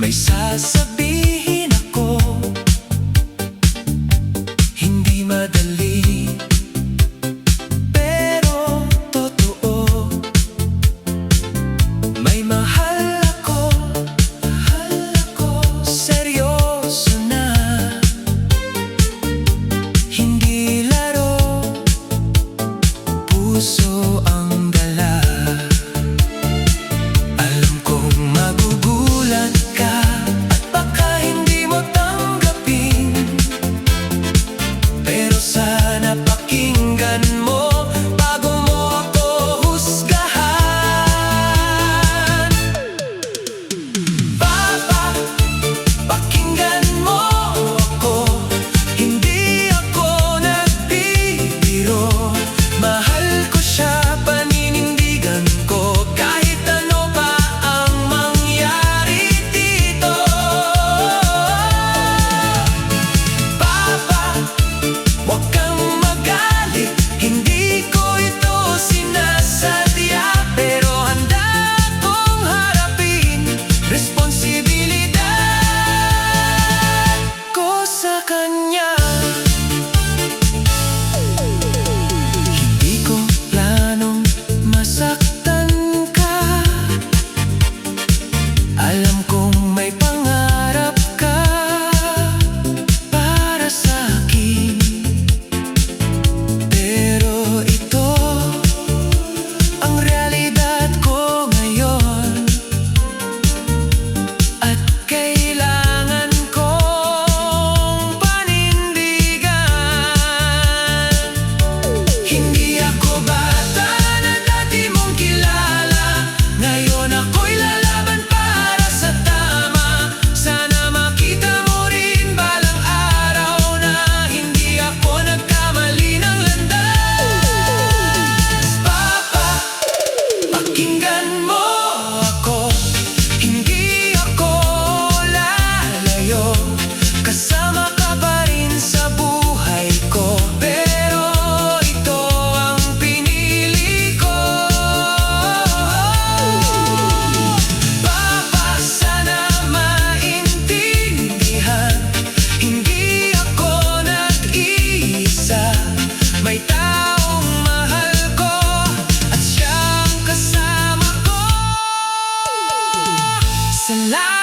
May sasabihin ako, hindi madali, pero totoo. May mahal ako, seryoso na, hindi laro, puso ang dala. Alam kong magugulat ka at baka hindi mo tanggapin, pero sana pakinggan mo bago mo ako husgahan. Papa, pakinggan mo ako, hindi ako nagbibiro. Mahal ko siya, paninindigan ko, kahit ano pa ang mangyari dito. Papa, huwag kang magalit, hindi ko ito sinasadya, pero handa kong harapin responsibilidad ko sa kanya. Hindi ko planong masaktan ka, alam kong may pangarap ka para sa akin, pero ito ang realidad ko ngayon, at kailangan kong panindigan. Hindi ako bata na dati mong kilala, ngayon ako'y lalaban para sa tama. Sana makita mo rin balang araw na hindi ako nagkamali ng landas. Papa, pakinggan mo ako, hindi ako lalayo, kasama ka pa rin sa buhay ko, pero ito ang pinili ko. Papa, sana maintindihan, hindi ako nag-iisa. May taong mahal ko at siyang kasama ko. Salamat